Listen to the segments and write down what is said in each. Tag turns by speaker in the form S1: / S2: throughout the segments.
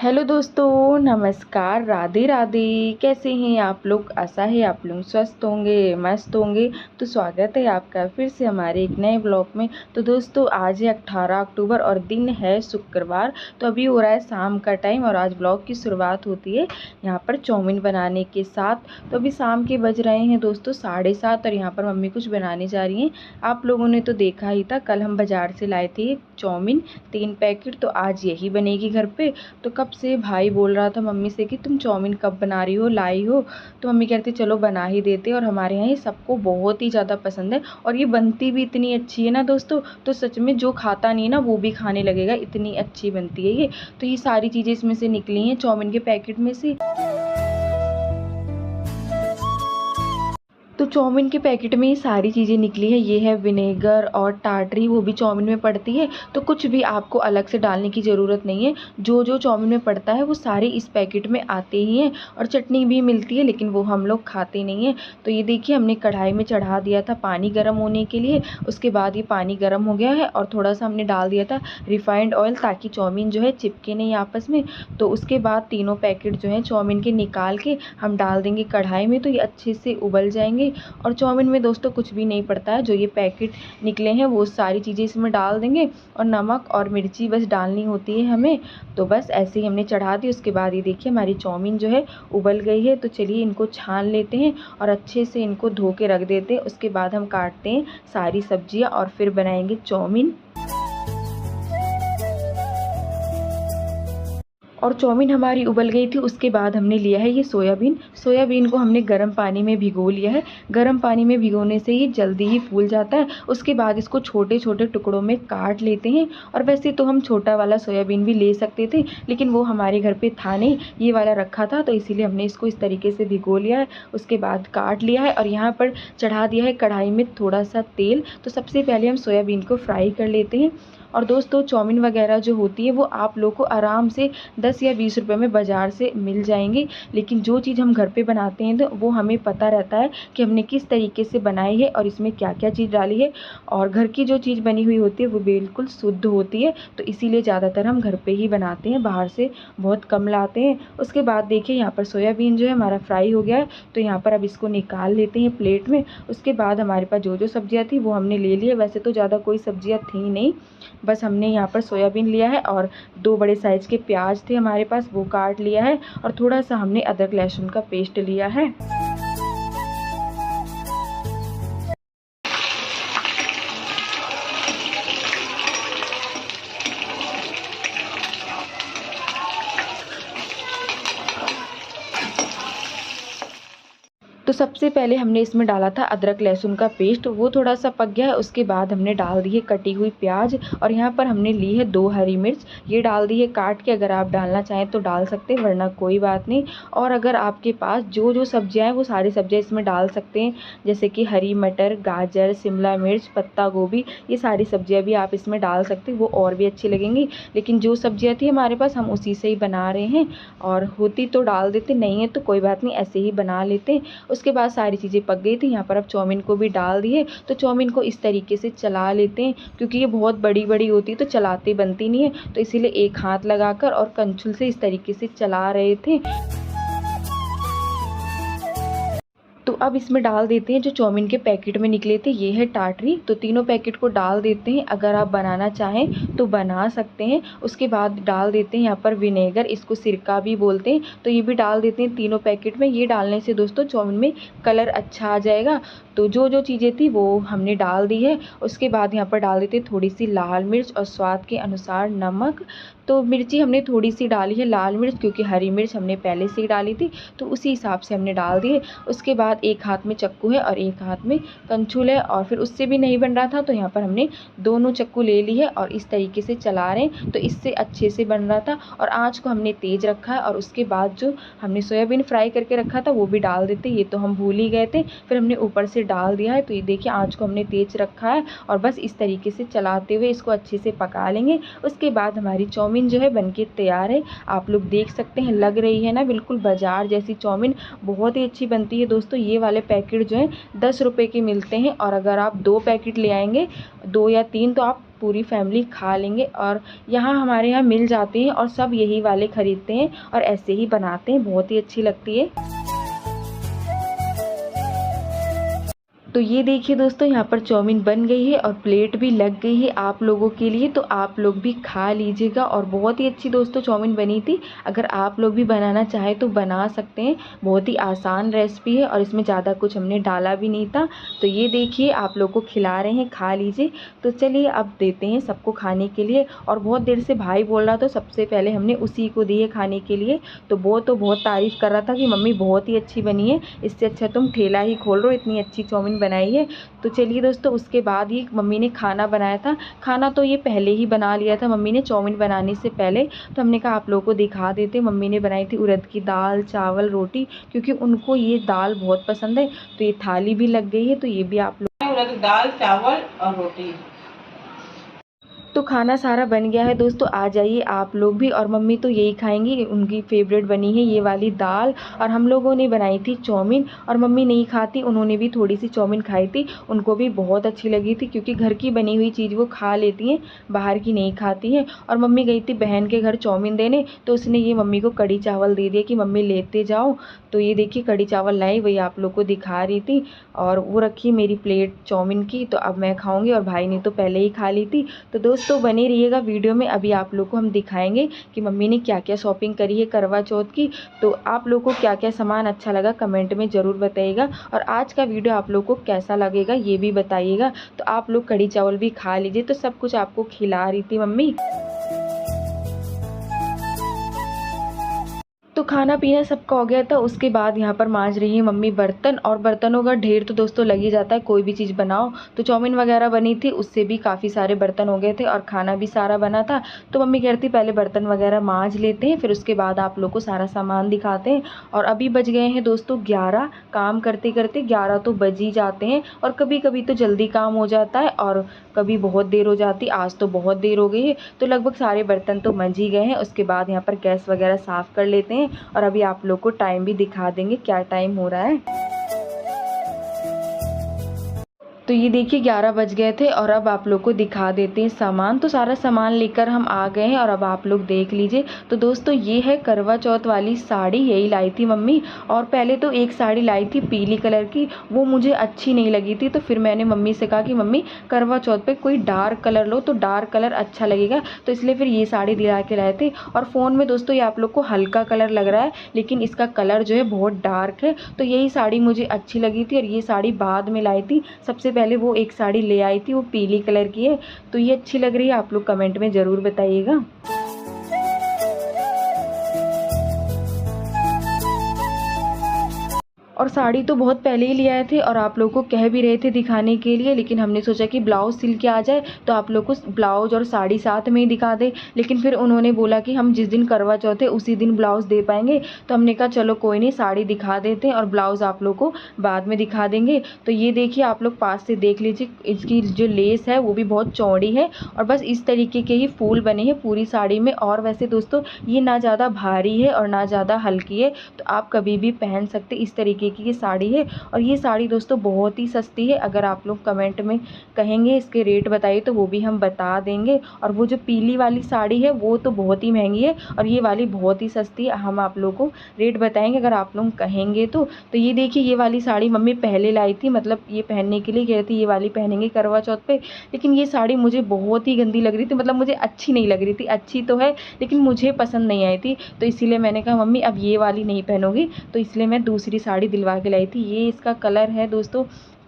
S1: Hello दोस्तों, नमस्कार, राधे राधे। कैसे हैं आप लोग? आशा है आप लोग स्वस्थ होंगे, मस्त होंगे। तो स्वागत है आपका फिर से हमारे एक नए ब्लॉग में। तो दोस्तों आज है 18 अक्टूबर और दिन है शुक्रवार। तो अभी हो रहा है शाम का टाइम और आज ब्लॉग की शुरुआत होती है यहाँ पर चाउमीन बनाने के साथ। तो अभी शाम के बज रहे हैं दोस्तों 7:30 और यहाँ पर मम्मी कुछ बनाने जा रही हैं। आप लोगों ने तो देखा ही था, कल हम बाज़ार से लाए थे चाउमीन 3 पैकेट। तो आज यही बनेगी घर पे। तो कब से भाई बोल रहा था मम्मी से कि तुम चाउमीन कब बना रही हो, लाई हो। तो मम्मी कहती चलो बना ही देते। और हमारे यहाँ ये सबको बहुत ही ज़्यादा पसंद है और ये बनती भी इतनी अच्छी है ना दोस्तों। तो सच में जो खाता नहीं है ना वो भी खाने लगेगा, इतनी अच्छी बनती है ये। तो ये सारी चीज़ें इसमें से निकली हैं चाउमीन के पैकेट में से। तो चाउमीन के पैकेट में ये सारी चीज़ें निकली है। ये है विनेगर और टाटरी, वो भी चाउमीन में पड़ती है। तो कुछ भी आपको अलग से डालने की ज़रूरत नहीं है। जो जो चाउमीन में पड़ता है वो सारे इस पैकेट में आते ही हैं। और चटनी भी मिलती है लेकिन वो हम लोग खाते नहीं हैं। तो ये देखिए हमने कढ़ाई में चढ़ा दिया था पानी गर्म होने के लिए। उसके बाद ये पानी गर्म हो गया है और थोड़ा सा हमने डाल दिया था रिफाइंड ऑयल ताकि चाउमीन जो है चिपके नहीं आपस में। तो उसके बाद तीनों पैकेट जो हैं चाउमीन के निकाल के हम डाल देंगे कढ़ाई में। तो ये अच्छे से उबल जाएंगे। और चाउमीन में दोस्तों कुछ भी नहीं पड़ता है, जो ये पैकेट निकले हैं वो सारी चीज़ें इसमें डाल देंगे और नमक और मिर्ची बस डालनी होती है हमें। तो बस ऐसे ही हमने चढ़ा दी। उसके बाद ये देखिए हमारी चाउमीन जो है उबल गई है। तो चलिए इनको छान लेते हैं और अच्छे से इनको धो के रख देते हैं। उसके बाद हम काटते हैं सारी सब्जियां और फिर बनाएंगे चाउमीन। और चाउमीन हमारी उबल गई थी। उसके बाद हमने लिया है ये सोयाबीन को हमने गर्म पानी में भिगो लिया है। गर्म पानी में भिगोने से ये जल्दी ही फूल जाता है। उसके बाद इसको छोटे छोटे टुकड़ों में काट लेते हैं। और वैसे तो हम छोटा वाला सोयाबीन भी ले सकते थे लेकिन वो हमारे घर पे था नहीं, ये वाला रखा था। तो इसीलिए हमने इसको इस तरीके से भिगो लिया है। उसके बाद काट लिया है और यहाँ पर चढ़ा दिया है कढ़ाई में थोड़ा सा तेल। तो सबसे पहले हम सोयाबीन को फ्राई कर लेते हैं। और दोस्तों चाउमीन वगैरह जो होती है वो आप लोग को आराम से 10 या 20 रुपए में बाज़ार से मिल जाएंगी। लेकिन जो चीज़ हम घर पे बनाते हैं तो वो हमें पता रहता है कि हमने किस तरीके से बनाई है और इसमें क्या क्या चीज़ डाली है। और घर की जो चीज़ बनी हुई होती है वो बिल्कुल शुद्ध होती है। तो इसीलिए ज़्यादातर हम घर पे ही बनाते हैं, बाहर से बहुत कम लाते हैं। उसके बाद देखिए यहाँ पर सोयाबीन जो है हमारा फ्राई हो गया है। तो यहाँ पर अब इसको निकाल लेते हैं प्लेट में। उसके बाद हमारे पास जो जो सब्जियाँ थी वो हमने ले ली है। वैसे तो ज़्यादा कोई सब्जियाँ थी नहीं, बस हमने यहाँ पर सोयाबीन लिया है और 2 बड़े साइज़ के प्याज थे हमारे पास, वो काट लिया है। और थोड़ा सा हमने अदरक लहसुन का पेस्ट लिया है। तो सबसे पहले हमने इसमें डाला था अदरक लहसुन का पेस्ट, वो थोड़ा सा पक गया है। उसके बाद हमने डाल दी है कटी हुई प्याज और यहाँ पर हमने ली है 2 हरी मिर्च, ये डाल दी है काट के। अगर आप डालना चाहें तो डाल सकते हैं वरना कोई बात नहीं। और अगर आपके पास जो जो सब्जियाँ हैं वो सारी सब्जियाँ इसमें डाल सकते हैं, जैसे कि हरी मटर, गाजर, शिमला मिर्च, पत्ता गोभी, ये सारी सब्जियाँ भी आप इसमें डाल सकते हैं, वो और भी अच्छी लगेंगी। लेकिन जो सब्जियाँ थी हमारे पास हम उसी से ही बना रहे हैं। और होती तो डाल देते, नहीं है तो कोई बात नहीं, ऐसे ही बना लेते हैं। उसके बाद सारी चीज़ें पक गई थी। यहाँ पर अब चाउमीन को भी डाल दिए। तो चाउमीन को इस तरीके से चला लेते हैं, क्योंकि ये बहुत बड़ी बड़ी होती है तो चलाते बनती नहीं है। तो इसीलिए एक हाथ लगाकर और कंचुल से इस तरीके से चला रहे थे। तो अब इसमें डाल देते हैं जो चाउमीन के पैकेट में निकले थे, ये है टाटरी। तो तीनों पैकेट को डाल देते हैं। अगर आप बनाना चाहें तो बना सकते हैं। उसके बाद डाल देते हैं यहाँ पर विनेगर, इसको सिरका भी बोलते हैं। तो ये भी डाल देते हैं तीनों पैकेट में। ये डालने से दोस्तों चाउमीन में कलर अच्छा आ जाएगा। तो जो जो चीज़ें थी वो हमने डाल दी है। उसके बाद यहाँ पर डाल देते हैं थोड़ी सी लाल मिर्च और स्वाद के अनुसार नमक। तो मिर्ची हमने थोड़ी सी डाली है लाल मिर्च, क्योंकि हरी मिर्च हमने पहले से ही डाली थी तो उसी हिसाब से हमने डाल दी है। उसके बाद एक हाथ में चक्कू है और एक हाथ में कंचुल है, और फिर उससे भी नहीं बन रहा था तो यहाँ पर हमने दोनों चक्कू ले ली है और इस तरीके से चला रहे हैं। तो इससे अच्छे से बन रहा था। और आँच को हमने तेज़ रखा है। और उसके बाद जो हमने सोयाबीन फ्राई करके रखा था वो भी डाल देते, ये तो हम भूल ही गए थे, फिर हमने ऊपर से डाल दिया है। तो ये देखिए आँच को हमने तेज़ रखा है और बस इस तरीके से चलाते हुए इसको अच्छे से पका लेंगे। उसके बाद हमारी चाउमीन जो है बनके तैयार है। आप लोग देख सकते हैं, लग रही है ना बिल्कुल बाजार जैसी चाउमीन, बहुत ही अच्छी बनती है दोस्तों। ये वाले पैकेट जो है 10 रुपए के मिलते हैं और अगर आप 2 पैकेट ले आएंगे, 2 या 3, तो आप पूरी फैमिली खा लेंगे। और यहाँ हमारे यहाँ मिल जाते हैं और सब यही वाले ख़रीदते हैं और ऐसे ही बनाते हैं, बहुत ही अच्छी लगती है। तो ये देखिए दोस्तों, यहाँ पर चाउमीन बन गई है और प्लेट भी लग गई है आप लोगों के लिए, तो आप लोग भी खा लीजिएगा। और बहुत ही अच्छी दोस्तों चाउमीन बनी थी। अगर आप लोग भी बनाना चाहें तो बना सकते हैं, बहुत ही आसान रेसिपी है और इसमें ज़्यादा कुछ हमने डाला भी नहीं था। तो ये देखिए आप लोग को खिला रहे हैं, खा लीजिए। तो चलिए अब देते हैं सबको खाने के लिए। और बहुत देर से भाई बोल रहा था, सबसे पहले हमने उसी को दी है खाने के लिए। तो वो तो बहुत तारीफ़ कर रहा था कि मम्मी बहुत ही अच्छी बनी है, इससे अच्छा तुम ठेला ही खोल रहे हो, इतनी अच्छी चाउमीन बनाई है। तो चलिए दोस्तों, उसके बाद ही मम्मी ने खाना बनाया था। खाना तो ये पहले ही बना लिया था मम्मी ने चाउमीन बनाने से पहले। तो हमने कहा आप लोगों को दिखा देते। मम्मी ने बनाई थी उड़द की दाल, चावल, रोटी, क्योंकि उनको ये दाल बहुत पसंद है। तो ये थाली भी लग गई है, तो ये भी आप लोग,
S2: उड़द दाल, चावल और रोटी।
S1: तो खाना सारा बन गया है दोस्तों, आ जाइए आप लोग भी। और मम्मी तो यही खाएंगी, उनकी फेवरेट बनी है ये वाली दाल। और हम लोगों ने बनाई थी चाउमीन, और मम्मी नहीं खाती, उन्होंने भी थोड़ी सी चाउमीन खाई थी, उनको भी बहुत अच्छी लगी थी, क्योंकि घर की बनी हुई चीज़ वो खा लेती हैं, बाहर की नहीं खाती हैं। और मम्मी गई थी बहन के घर चाउमीन देने, तो उसने ये मम्मी को कड़ी चावल दे दिया कि मम्मी लेते जाओ। तो ये देखिए कड़ी चावल लाई, वही आप लोग को दिखा रही थी। और वो रखी मेरी प्लेट चाउमीन की, तो अब मैं खाऊंगी, और भाई ने तो पहले ही खा ली थी। तो दोस्तों बने रहिएगा वीडियो में, अभी आप लोग को हम दिखाएंगे कि मम्मी ने क्या क्या शॉपिंग करी है करवा चौथ की। तो आप लोग को क्या क्या सामान अच्छा लगा कमेंट में ज़रूर बताइएगा, और आज का वीडियो आप लोग को कैसा लगेगा ये भी बताइएगा। तो आप लोग कड़ी चावल भी खा लीजिए। तो सब कुछ आपको खिला रही थी मम्मी। तो खाना पीना सबका हो गया था। उसके बाद यहाँ पर मांज रही है मम्मी बर्तन, और बर्तनों का ढेर तो दोस्तों लग ही जाता है, कोई भी चीज़ बनाओ। तो चाउमीन वगैरह बनी थी, उससे भी काफ़ी सारे बर्तन हो गए थे, और खाना भी सारा बना था। तो मम्मी कहती पहले बर्तन वगैरह मांज लेते हैं, फिर उसके बाद आप लोग को सारा सामान दिखाते हैं। और अभी बज गए हैं दोस्तों 11। काम करते करते 11 तो बज ही जाते हैं, और कभी कभी तो जल्दी काम हो जाता है और कभी बहुत देर हो जाती। आज तो बहुत देर हो गई है, तो लगभग सारे बर्तन तो मंज ही गए हैं। उसके बाद यहाँ पर गैस वगैरह साफ़ कर लेते हैं, और अभी आप लोग को टाइम भी दिखा देंगे क्या टाइम हो रहा है। तो ये देखिए 11 बज गए थे, और अब आप लोग को दिखा देते हैं सामान। तो सारा सामान लेकर हम आ गए हैं, और अब आप लोग देख लीजिए। तो दोस्तों ये है करवा चौथ वाली साड़ी, यही लाई थी मम्मी। और पहले तो एक साड़ी लाई थी पीली कलर की, वो मुझे अच्छी नहीं लगी थी। तो फिर मैंने मम्मी से कहा कि मम्मी करवा चौथ पे कोई डार्क कलर लो, तो डार्क कलर अच्छा लगेगा। तो इसलिए फिर ये साड़ी दिला के लाए थे। और फ़ोन में दोस्तों ये आप लोग को हल्का कलर लग रहा है, लेकिन इसका कलर जो है बहुत डार्क है। तो यही साड़ी मुझे अच्छी लगी थी, और ये साड़ी बाद में लाई थी। सबसे पहले वो एक साड़ी ले आई थी, वो पीली कलर की है। तो ये अच्छी लग रही है, आप लोग कमेंट में ज़रूर बताइएगा। और साड़ी तो बहुत पहले ही ले आए थे, और आप लोग को कह भी रहे थे दिखाने के लिए, लेकिन हमने सोचा कि ब्लाउज़ सिल के आ जाए तो आप लोग को ब्लाउज़ और साड़ी साथ में ही दिखा दे। लेकिन फिर उन्होंने बोला कि हम जिस दिन करवा चौथ है उसी दिन ब्लाउज़ दे पाएंगे। तो हमने कहा चलो कोई नहीं, साड़ी दिखा देते हैं और ब्लाउज़ आप लोग को बाद में दिखा देंगे। तो ये देखिए आप लोग पास से देख लीजिए, इसकी जो लेस है वो भी बहुत चौड़ी है, और बस इस तरीके के ही फूल बने हैं पूरी साड़ी में। और वैसे दोस्तों ये ना ज़्यादा भारी है और ना ज़्यादा हल्की है, तो आप कभी भी पहन सकते, इस तरीके की ये साड़ी है। और ये साड़ी दोस्तों बहुत ही सस्ती है, अगर आप लोग कमेंट में कहेंगे इसके रेट बताइए तो वो भी हम बता देंगे। और वो जो पीली वाली साड़ी है वो तो बहुत ही महंगी है, और ये वाली बहुत ही सस्ती है, हम आप लोग को रेट बताएंगे अगर आप लोग कहेंगे तो। तो ये देखिए ये वाली साड़ी मम्मी पहले लाई थी, मतलब ये पहनने के लिए कह रही थी ये वाली पहनेंगे करवा चौथ पे। लेकिन ये साड़ी मुझे बहुत ही गंदी लग रही थी, मतलब मुझे अच्छी नहीं लग रही थी। अच्छी तो है लेकिन मुझे पसंद नहीं आई थी, तो इसीलिए मैंने कहा मम्मी अब ये वाली नहीं पहनोगी। तो इसलिए मैं दूसरी साड़ी दिलवा के लाई थी। ये इसका कलर है दोस्तों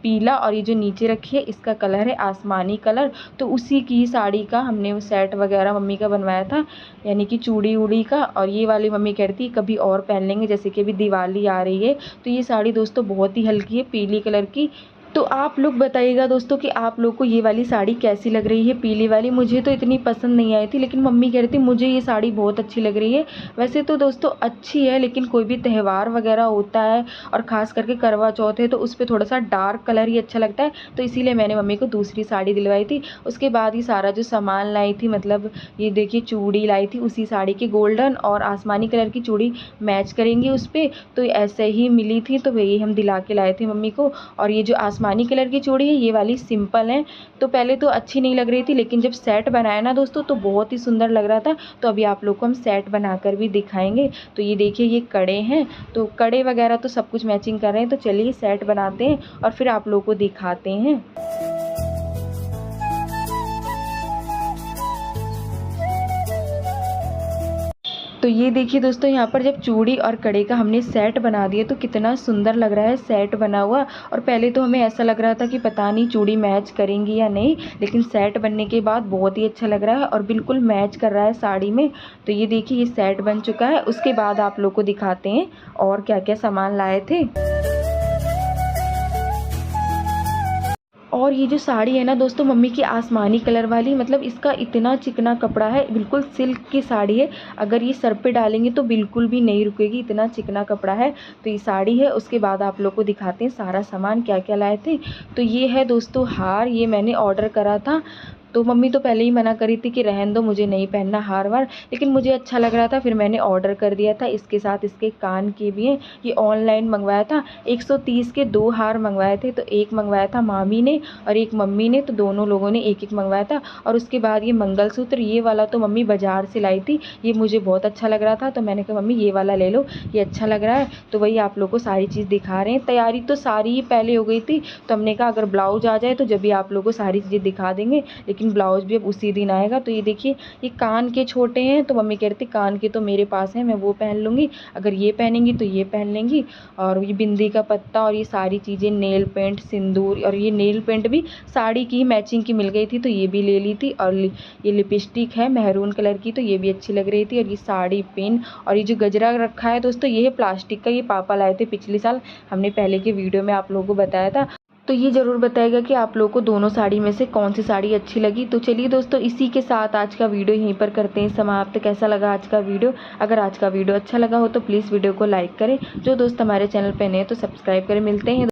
S1: पीला, और ये जो नीचे रखी है इसका कलर है आसमानी कलर। तो उसी की साड़ी का हमने वो सेट वगैरह मम्मी का बनवाया था, यानी कि चूड़ी उड़ी का। और ये वाली मम्मी कहती है कभी और पहन लेंगे, जैसे कि अभी दिवाली आ रही है। तो ये साड़ी दोस्तों बहुत ही हल्की है, पीली कलर की। तो आप लोग बताइएगा दोस्तों कि आप लोग को ये वाली साड़ी कैसी लग रही है, पीली वाली। मुझे तो इतनी पसंद नहीं आई थी, लेकिन मम्मी कह रही थी मुझे ये साड़ी बहुत अच्छी लग रही है। वैसे तो दोस्तों अच्छी है, लेकिन कोई भी त्यौहार वगैरह होता है और ख़ास करके करवा चौथ है तो उस पर थोड़ा सा डार्क कलर ही अच्छा लगता है। तो इसीलिए मैंने मम्मी को दूसरी साड़ी दिलवाई थी। उसके बाद ये सारा जो सामान लाई थी, मतलब ये देखिए चूड़ी लाई थी उसी साड़ी की, गोल्डन और आसमानी कलर की चूड़ी मैच करेंगी उस पर, तो ऐसे ही मिली थी, तो वही हम दिला के लाए थे मम्मी को। और ये जो आसमानी आसमानी कलर की चूड़ी है, ये वाली सिंपल है। तो पहले तो अच्छी नहीं लग रही थी, लेकिन जब सेट बनाया ना दोस्तों तो बहुत ही सुंदर लग रहा था। तो अभी आप लोग को हम सेट बनाकर भी दिखाएंगे। तो ये देखिए ये कड़े हैं, तो कड़े वगैरह तो सब कुछ मैचिंग कर रहे हैं। तो चलिए सेट बनाते हैं और फिर आप लोग को दिखाते हैं। तो ये देखिए दोस्तों, यहाँ पर जब चूड़ी और कड़े का हमने सेट बना दिया तो कितना सुंदर लग रहा है सेट बना हुआ। और पहले तो हमें ऐसा लग रहा था कि पता नहीं चूड़ी मैच करेंगी या नहीं, लेकिन सेट बनने के बाद बहुत ही अच्छा लग रहा है और बिल्कुल मैच कर रहा है साड़ी में। तो ये देखिए ये सेट बन चुका है। उसके बाद आप लोग को दिखाते हैं और क्या क्या सामान लाए थे। और ये जो साड़ी है ना दोस्तों, मम्मी की आसमानी कलर वाली, मतलब इसका इतना चिकना कपड़ा है, बिल्कुल सिल्क की साड़ी है। अगर ये सर पे डालेंगे तो बिल्कुल भी नहीं रुकेगी, इतना चिकना कपड़ा है। तो ये साड़ी है। उसके बाद आप लोग को दिखाते हैं सारा सामान क्या क्या लाए थे। तो ये है दोस्तों हार, ये मैंने ऑर्डर करा था। तो मम्मी तो पहले ही मना करी थी कि रहन दो, मुझे नहीं पहनना हार वार, लेकिन मुझे अच्छा लग रहा था, फिर मैंने ऑर्डर कर दिया था। इसके साथ इसके कान के भी हैं। ये ऑनलाइन मंगवाया था, 130 के 2 हार मंगवाए थे। तो एक मंगवाया था मामी ने और एक मम्मी ने, तो दोनों लोगों ने एक एक मंगवाया था। और उसके बाद ये मंगलसूत्र, ये वाला तो मम्मी बाज़ार से लाई थी, ये मुझे बहुत अच्छा लग रहा था। तो मैंने कहा मम्मी ये वाला ले लो, ये अच्छा लग रहा है। तो वही आप लोग को सारी चीज़ दिखा रहे हैं। तैयारी तो सारी ही पहले हो गई थी, तो हमने कहा अगर ब्लाउज आ जाए तो जब भी आप लोग को सारी चीज़ें दिखा देंगे, लेकिन ब्लाउज भी अब उसी दिन आएगा। तो ये देखिए ये कान के छोटे हैं, तो मम्मी कह रही थी कान के तो मेरे पास हैं, मैं वो पहन लूँगी, अगर ये पहनेंगी तो ये पहन लेंगी। और ये बिंदी का पत्ता और ये सारी चीज़ें, नेल पेंट, सिंदूर, और ये नेल पेंट भी साड़ी की मैचिंग की मिल गई थी, तो ये भी ले ली थी। और ये लिपस्टिक है मैरून कलर की, तो ये भी अच्छी लग रही थी। और ये साड़ी पिन, और ये जो गजरा रखा है दोस्तों, ये है प्लास्टिक का, ये पापा लाए थे पिछले साल, हमने पहले के वीडियो में आप लोगों को बताया था। तो ये ज़रूर बताएगा कि आप लोगों को दोनों साड़ी में से कौन सी साड़ी अच्छी लगी। तो चलिए दोस्तों, इसी के साथ आज का वीडियो यहीं पर करते हैं समाप्त। कैसा लगा आज का वीडियो? अगर आज का वीडियो अच्छा लगा हो तो प्लीज़ वीडियो को लाइक करें। जो दोस्त हमारे चैनल पर नए हैं तो सब्सक्राइब करें। मिलते हैं